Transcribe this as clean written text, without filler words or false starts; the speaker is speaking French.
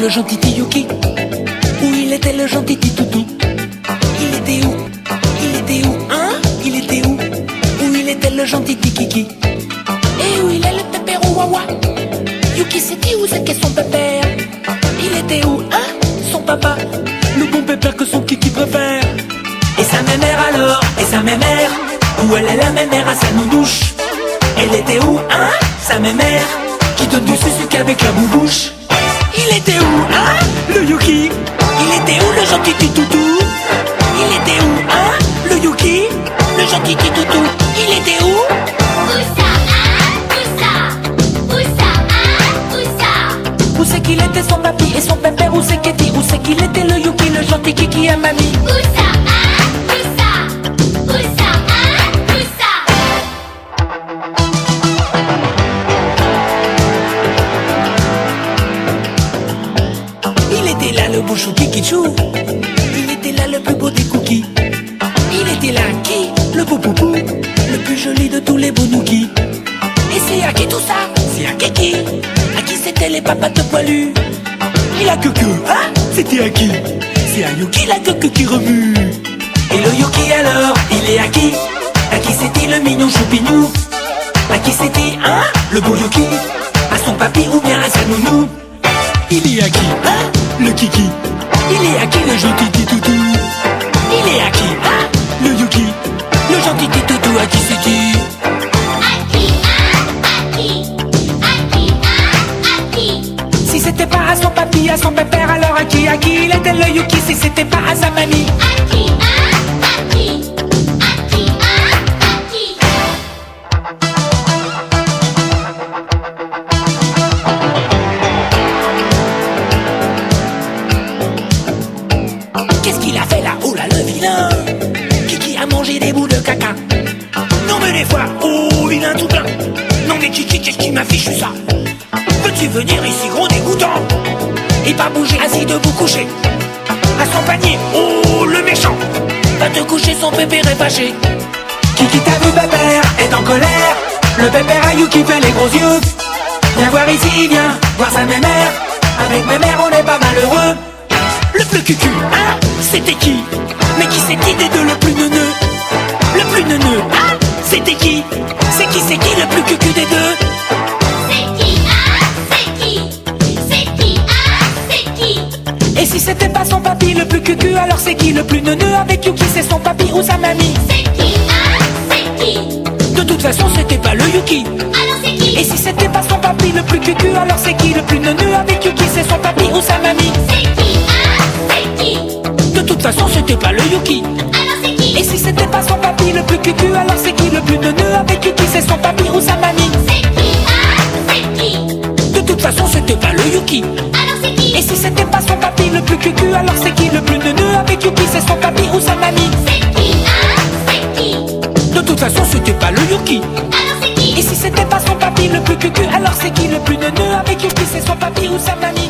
le gentil Yuki? Où il était le gentil Toutou? Il était où? Il était où? Hein? Il était où? Où il était le gentil Kiki? Et où il est le pépère ou Wawa? Yuki c'est qui ou c'est qu'est son pépère? Il était où? Hein? Son papa? Le bon pépère que son Kiki préfère. Et sa mémère alors? Et sa mémère? Où elle est la mémère à sa nounouche? Elle était où? Hein? Sa mémère? Qui donne du sucre qu'avec la boubouche. Il était où? Hein? Le Yuki? Il était où le gentil Toutou? Il était où? Hein? Le Yuki? Le gentil Toutou? Il était où? Où ça, hein? Où ça? Où ça, hein? Où ça? Où c'est qu'il était son papi et son pépère? Où c'est qu'il était? Où c'est qu'il était le Yuki, le gentil Kiki à mamie? Où ça, hein? Où ça? Où ça, hein? Où ça? Il était là le beau chou Kikichou. Il était là le plus beau des cookies. Il était là qui? Le beau poupou, le plus joli de tous les beaux nookies. Et c'est à qui tout ça? C'est à Kiki. À qui c'était les papates poilus? Et la queue, hein? C'était à qui? C'est à Yuki la queue qui remue. Et le Yuki alors, il est à qui? À qui c'était le mignon choupinou? À qui c'était, hein? Le beau Yuki? À son papi ou bien à sa nounou? Il est à qui? Hein? Le Kiki. Il est à qui le gentil Toutou? Il est à qui? Hein? Le Yuki. Le gentil Toutou à qui c'est qui? À qui, hein? À qui? À qui, hein? À qui? Si c'était pas à son papi, à son pépère, alors à qui? À qui il était le Yuki si c'était pas à sa mamie? À qui, hein? À qui? À qui, hein? À qui? Qu'est-ce qu'il a fait là? Oh là le vilain! Kiki a mangé des bouts de caca. Non mais des fois, oh vilain tout plein. Non mais Kiki, qu'est-ce qui m'a fichu ça? Peux-tu venir ici gros dégoûtant? Et pas bouger assis debout couché à son panier, oh le méchant. Va te coucher, son pépère est fâché. Kiki t'a vu pépère, est en colère. Le pépère à Yuki fait les gros yeux. Viens voir ici, viens voir sa mémère. Avec mémère on est pas malheureux. Le plus cucu, hein? C'était qui? Mais qui c'était des deux le plus neuneux? Le plus neuneux, hein? C'était qui? C'est qui le plus cucu des deux? C'est qui, hein? C'est qui? C'est qui, hein? C'est qui? Et si c'était pas son papi le plus cucu, alors c'est qui le plus neuneux avec Yuki? C'est son papi ou sa mamie? C'est qui, hein? C'est qui? De toute façon c'était pas le Yuki. Alors c'est qui? Et si c'était pas son papi le plus cucu, alors c'est qui le plus neuneux avec Yuki? C'est son papi ou sa mamie? C'est qui, hein? C'est qui? De toute façon c'était pas le Yuki. Alors c'est qui? Et si c'était pas son papi le plus cucu, alors c'est qui le plus neuneux avec Yuki? C'est son papi ou sa mamie? C'est qui, hein? C'est qui? De toute façon c'était pas le Yuki. Alors c'est qui? Et si c'était pas son papi le plus cucu, alors c'est qui le plus neuneux avec Yuki? C'est son papi ou sa mamie? C'est qui, hein? C'est qui? De toute façon c'était pas le Yuki. Alors c'est qui? Et si c'était pas son papi le plus cucu, alors c'est qui le plus neuneux avec Yuki? C'est son papi ou sa mamie?